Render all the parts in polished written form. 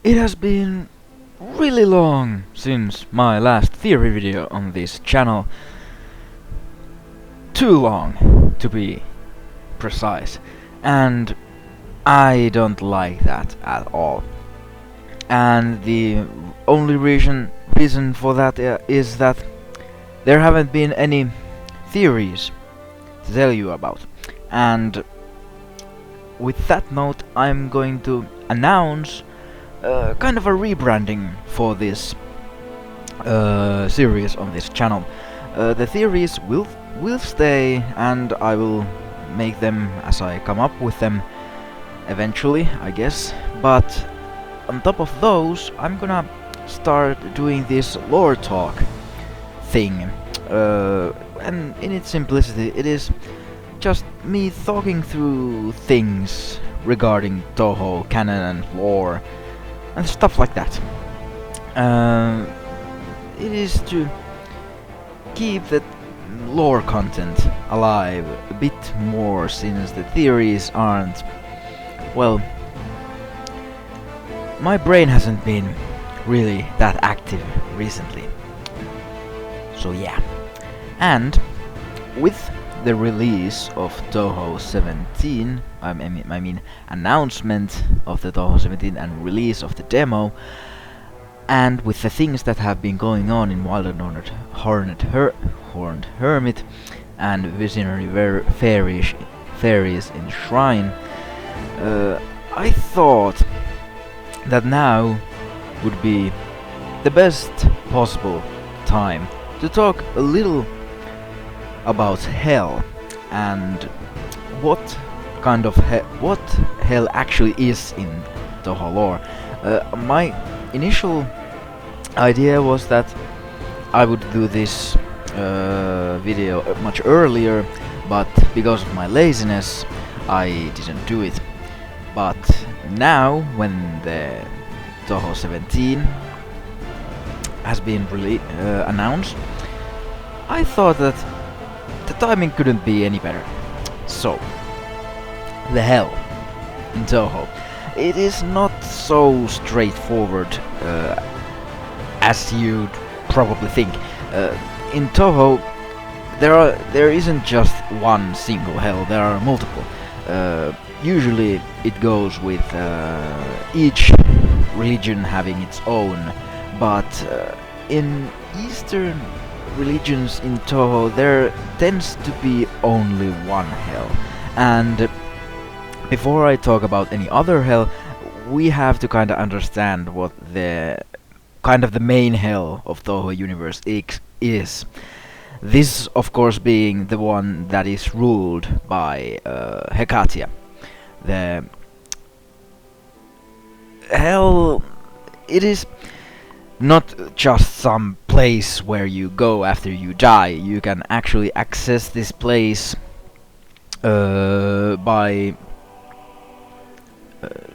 It has been really long since my last theory video on this channel. Too long, to be precise. And I don't like that at all. And the only reason for that is that there haven't been any theories to tell you about. And with that note, I'm going to announce kind of a rebranding for this series on this channel. The theories will stay, and I will make them as I come up with them eventually, I guess. But on top of those, I'm gonna start doing this lore talk thing. And in its simplicity, it is just me talking through things regarding Touhou, canon and lore, and stuff like that. It is to keep the lore content alive a bit more, since the theories aren't... well, my brain hasn't been really that active recently. So yeah. And with the release of Touhou 17, I mean announcement of the Touhou 17 and release of the demo, and with the things that have been going on in Wild and Horned Hermit and Visionary Fairies in Shrine, I thought that now would be the best possible time to talk a little about hell and what kind of what hell actually is in Touhou lore. My initial idea was that I would do this video much earlier, but because of my laziness I didn't do it. But now, when the Touhou 17 has been announced, I thought that the timing couldn't be any better. So, the hell in Touhou. It is not so straightforward as you'd probably think. In Touhou, there isn't just one single hell. There are multiple. Usually, it goes with each religion having its own, but in Eastern religions in Touhou there tends to be only one hell. And before I talk about any other hell, we have to kind of understand what the main hell of Touhou universe is. This, of course, being the one that is ruled by Hekatia. The hell, it is not just some place where you go after you die. You can actually access this place by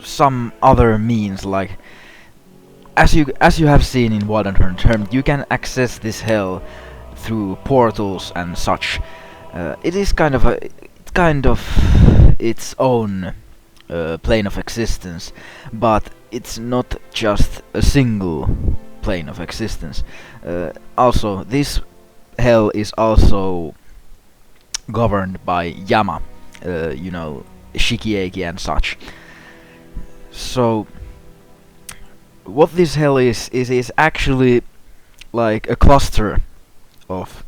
some other means, like as you have seen in Wild and Horned Hermit, you can access this hell through portals and such. It is kind of its own plane of existence, but it's not just a single plane of existence. Also, this hell is also governed by Yama, Shikieki and such. So, what this hell is actually like a cluster of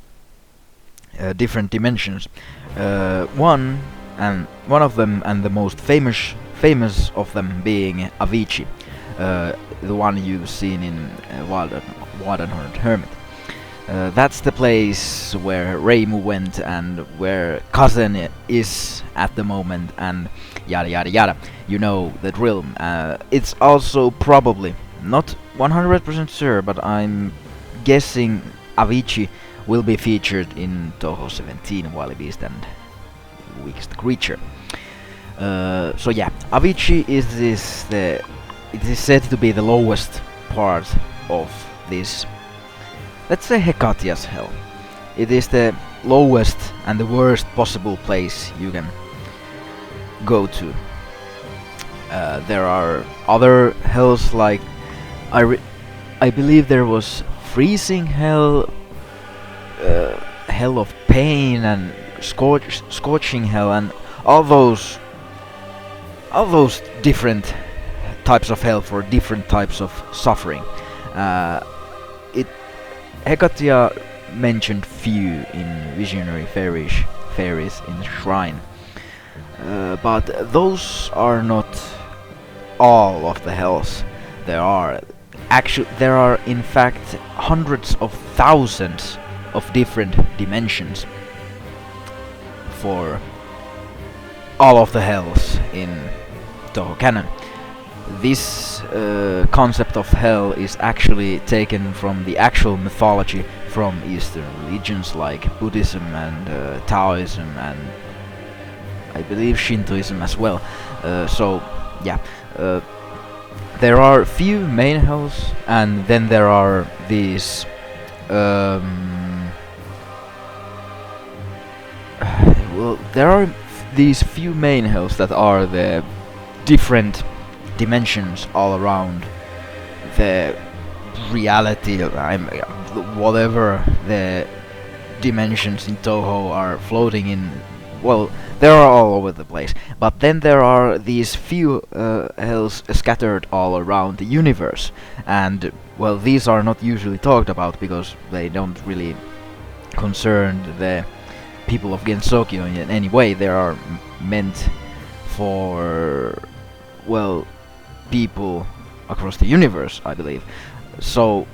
different dimensions. One of them, and the most famous of them, being Avicii, the one you've seen in Wild and Horned Hermit. That's the place where Reimu went and where Kazen is at the moment, and yada yada yada. You know the drill. It's also probably, not 100% sure, but I'm guessing Avicii will be featured in Touhou 17, Wily Beast and Weakest Creature. So yeah, Avicii it is said to be the lowest part of this, let's say, Hekatia's hell. It is the lowest and the worst possible place you can go to. There are other hells like I believe there was freezing hell, hell of pain, and scorching hell, and all those different types of hell for different types of suffering. It Hekatia mentioned few in Visionary Fairies in the Shrine, but those are not all of the hells. There are in fact hundreds of thousands of different dimensions for all of the hells in Touhou canon. This concept of hell is actually taken from the actual mythology from Eastern religions like Buddhism and Taoism, and I believe Shintoism as well. So yeah, there are few main hells, and then there are these well, there are these few main hells that are the different dimensions all around the reality. Whatever the dimensions in Touhou are floating in, well, they are all over the place. But then there are these few hells scattered all around the universe, and well, these are not usually talked about because they don't really concern the people of Gensokyo in any way. They are meant for, well, people across the universe, I believe. So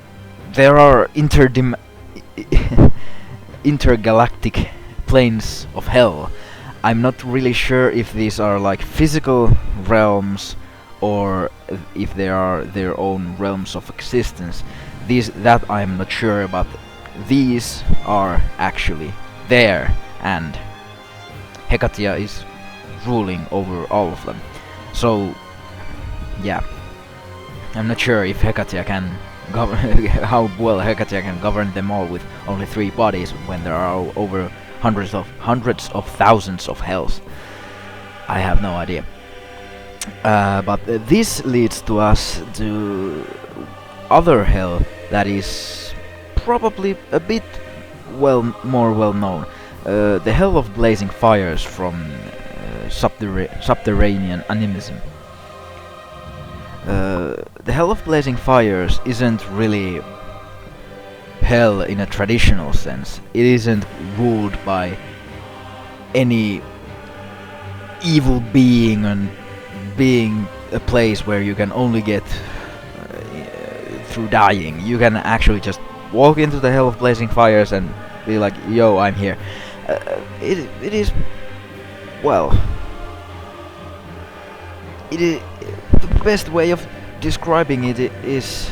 there are intergalactic planes of hell. I'm not really sure if these are like physical realms or if they are their own realms of existence. That I'm not sure, but these are actually there, and Hekatia is ruling over all of them. So yeah, I'm not sure if Hekatia can govern how well Hekatia can govern them all with only 3 bodies when there are over hundreds of thousands of hells. I have no idea. But this leads to us to other hell that is probably a bit more well known. The hell of blazing fires from subterranean animism. The hell of blazing fires isn't really hell in a traditional sense. It isn't ruled by any evil being and being a place where you can only get through dying. You can actually just walk into the hell of blazing fires and be like, yo, I'm here. It is, well, it is the best way of describing it is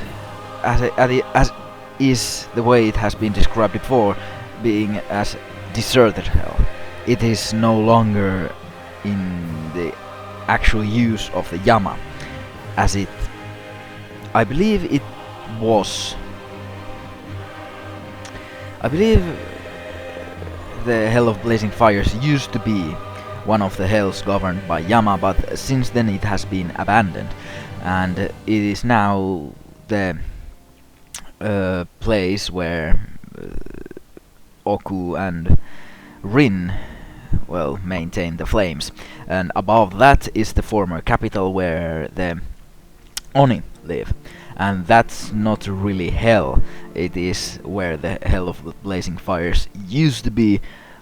as is the way it has been described before, being as deserted hell. It is no longer in the actual use of the Yama, as it, I believe it was. I believe the Hell of Blazing Fires used to be one of the hells governed by Yama, but since then it has been abandoned, and it is now the place where Oku and Rin, well, maintain the flames, and above that is the former capital where the Oni live, and that's not really hell. It is where the Hell of Blazing Fires used to be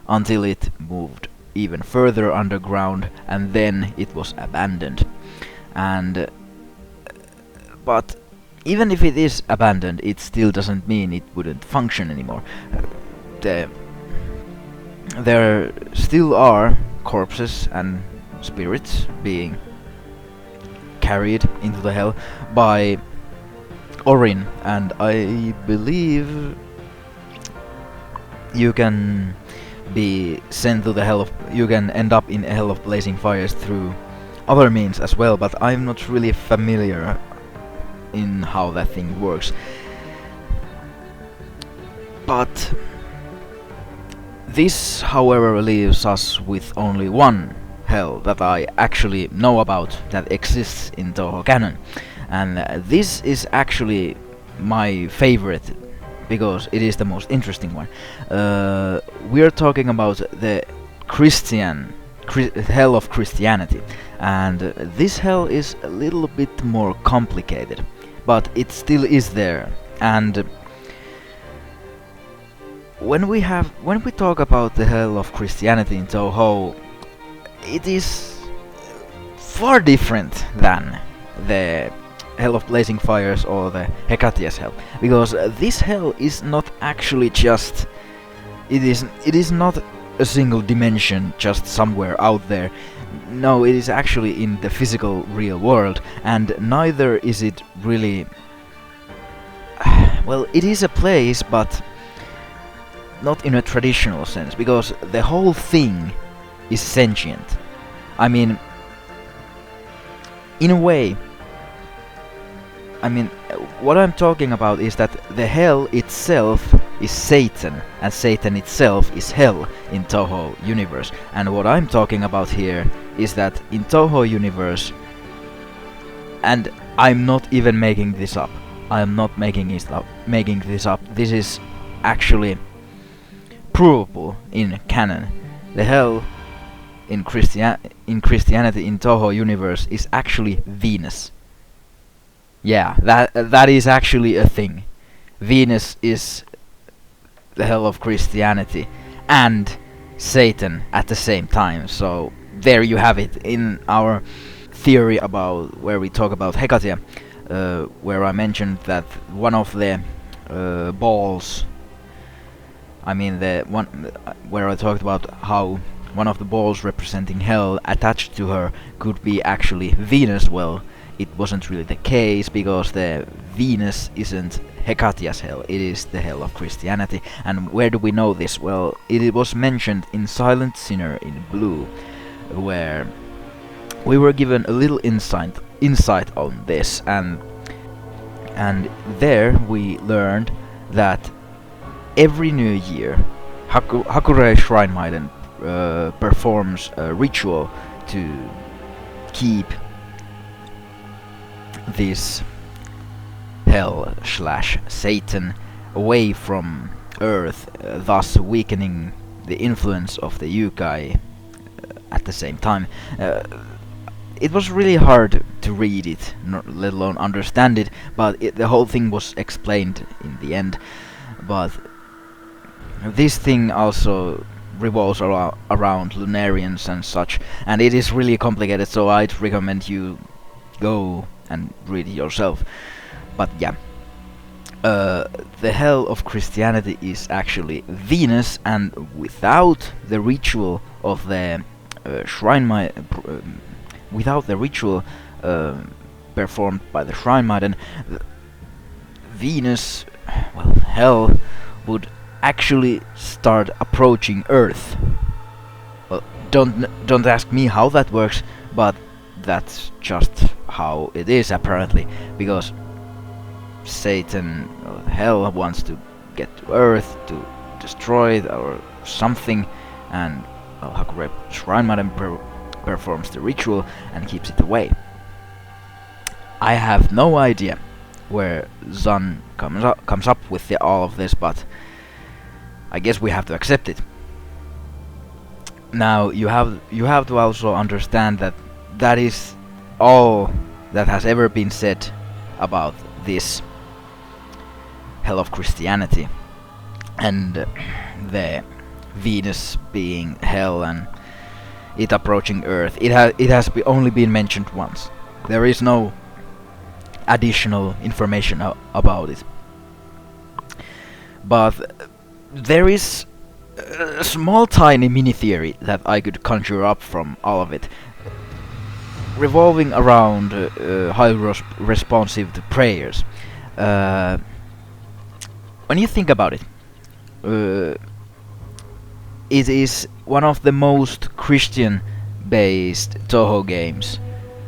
until it moved even further underground, and then it was abandoned. And but even if it is abandoned, it still doesn't mean it wouldn't function anymore. There still are corpses and spirits being carried into the hell by Orin, and I believe you can be sent to the hell of, you can end up in a Hell of Blazing Fires through other means as well, but I'm not really familiar in how that thing works. But this, however, leaves us with only one hell that I actually know about that exists in Touhou canon, and this is actually my favorite because it is the most interesting one. We are talking about the hell of Christianity, and this hell is a little bit more complicated, but it still is there. And when we talk about the hell of Christianity in Touhou, it is far different than the Hell of Blazing Fires or the Hecatia's hell, because this hell is not actually just it is not a single dimension just somewhere out there. No, it is actually in the physical real world, and neither is it really well, it is a place, but not in a traditional sense, because the whole thing is sentient. I mean, in a way, what I'm talking about is that the hell itself is Satan, and Satan itself is hell in Touhou universe. And what I'm talking about here is that in Touhou universe, and I'm not even making this up. I am not making this up. This is actually provable in canon. The hell in Christianity in Touhou universe is actually Venus. Yeah, that is actually a thing. Venus is the hell of Christianity and Satan at the same time. So there you have it in our theory about where we talk about Hecatia, where I mentioned that one of the balls, the one where I talked about how one of the balls representing hell attached to her could be actually Venus. Well, it wasn't really the case, because the Venus isn't Hecatia's hell, it is the hell of Christianity. And where do we know this? Well, it was mentioned in Silent Sinner in Blue, where we were given a little insight on this, and there we learned that every new year Hakure Shrine Maiden performs a ritual to keep this hell/Satan away from Earth, thus weakening the influence of the Yukai at the same time. It was really hard to read it, let alone understand it, but the whole thing was explained in the end. But this thing also revolves around Lunarians and such, and it is really complicated, so I'd recommend you go and read it yourself. But yeah, the hell of Christianity is actually Venus, and without the ritual of the without the ritual performed by the Shrine Maiden, Venus, well, hell would actually start approaching Earth. Well, don't ask me how that works, but that's just how it is apparently, because Satan, or hell, wants to get to Earth to destroy it or something, and Hakure Shrine Maiden performs the ritual and keeps it away. I have no idea where Zun comes up with all of this, but I guess we have to accept it. Now you have to also understand that that is all that has ever been said about this hell of Christianity, and the Venus being hell and it approaching Earth. It has only been mentioned once. There is no additional information about it. But there is a small tiny mini theory that I could conjure up from all of it, revolving around highly responsive to prayers. When you think about it, it is one of the most Christian-based Touhou games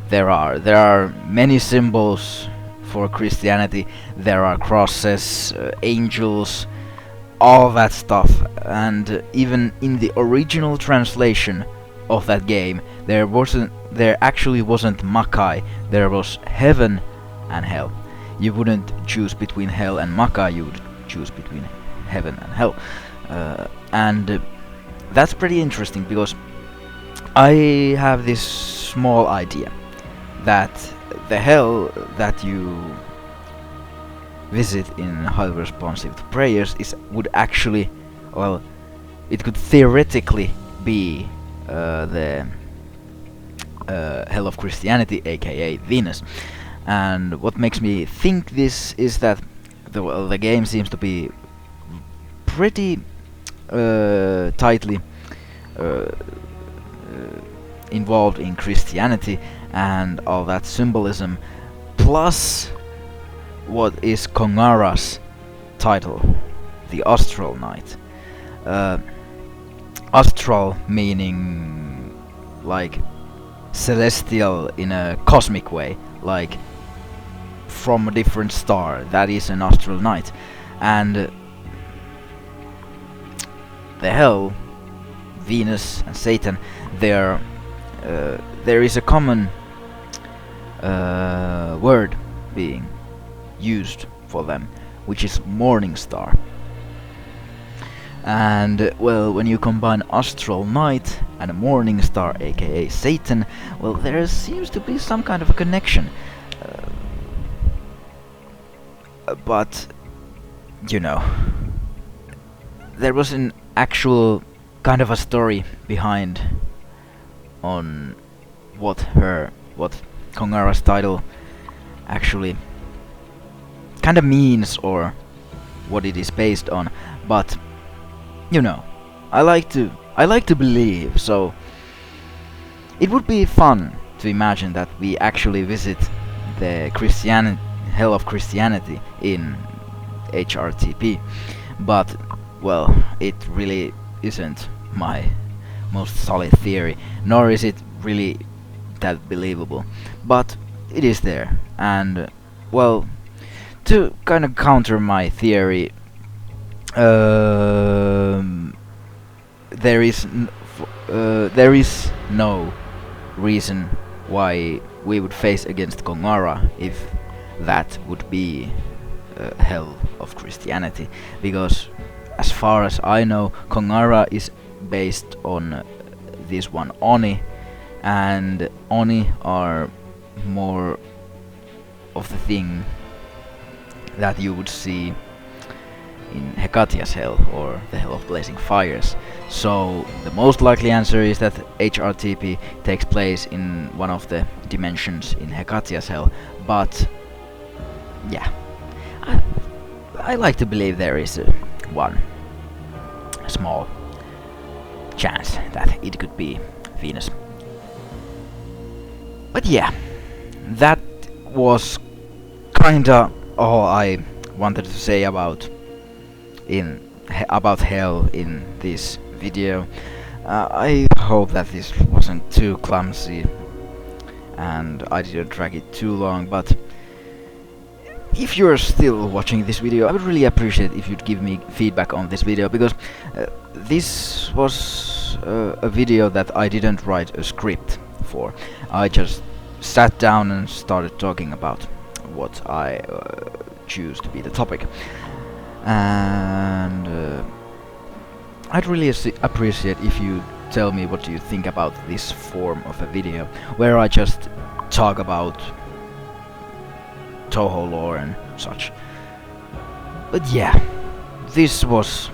there are. There are many symbols for Christianity. There are crosses, angels, all that stuff. And even in the original translation of that game, There actually wasn't Makai. There was heaven and hell. You wouldn't choose between hell and Makai. You would choose between heaven and hell, and that's pretty interesting because I have this small idea that the hell that you visit in highly responsive to prayers would actually, well, it could theoretically be the hell of Christianity, aka Venus. And what makes me think this is that the game seems to be pretty tightly involved in Christianity and all that symbolism, plus what is Kongara's title, the Astral Knight. Astral meaning like celestial in a cosmic way, like from a different star. That is an Astral Knight. And the hell, Venus and Satan, there is a common word being used for them, which is morning star. And well, when you combine Astral Knight and a morning star, aka Satan, well, there seems to be some kind of a connection. But you know, there was an actual kind of a story behind on what Kongara's title actually kind of means, or what it is based on. But you know, I like to believe, so it would be fun to imagine that we actually visit the hell of Christianity in HRTP. But well, it really isn't my most solid theory, nor is it really that believable, but it is there. And well, to kind of counter my theory, there is no reason why we would face against Kongara if that would be hell of Christianity, because as far as I know, Kongara is based on this one Oni, and Oni are more of the thing that you would see in Hecatia's hell, or the hell of blazing fires. So the most likely answer is that HRTP takes place in one of the dimensions in Hecatia's hell. But yeah, I like to believe there is one small chance that it could be Venus. But yeah, that was kinda all I wanted to say about hell in this video. I hope that this wasn't too clumsy and I didn't drag it too long, but if you're still watching this video, I would really appreciate if you'd give me feedback on this video, because this was a video that I didn't write a script for. I just sat down and started talking about what I choose to be the topic. And I'd really appreciate if you tell me what you think about this form of a video, where I just talk about Touhou lore and such. But yeah, this was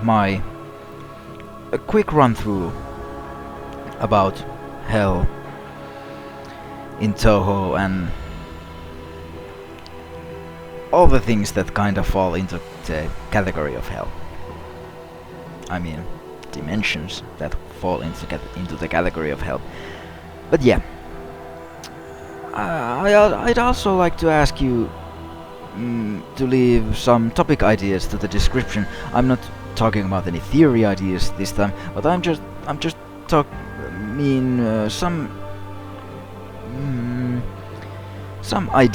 a quick run through about hell in Touhou and all the things that kind of fall into the category of hell. I mean, dimensions that fall into the category of hell. But yeah, I'd also like to ask you to leave some topic ideas to the description. I'm not talking about any theory ideas this time, but I'm just some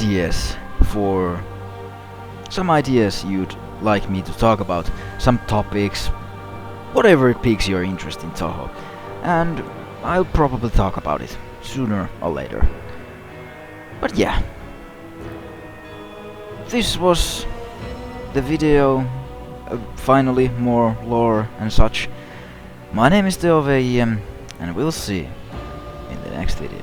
ideas you'd like me to talk about, some topics, whatever piques your interest in Touhou, and I'll probably talk about it. sooner or later. But yeah, this was the video. Finally, more lore and such. My name is Touhou, and we'll see in the next video.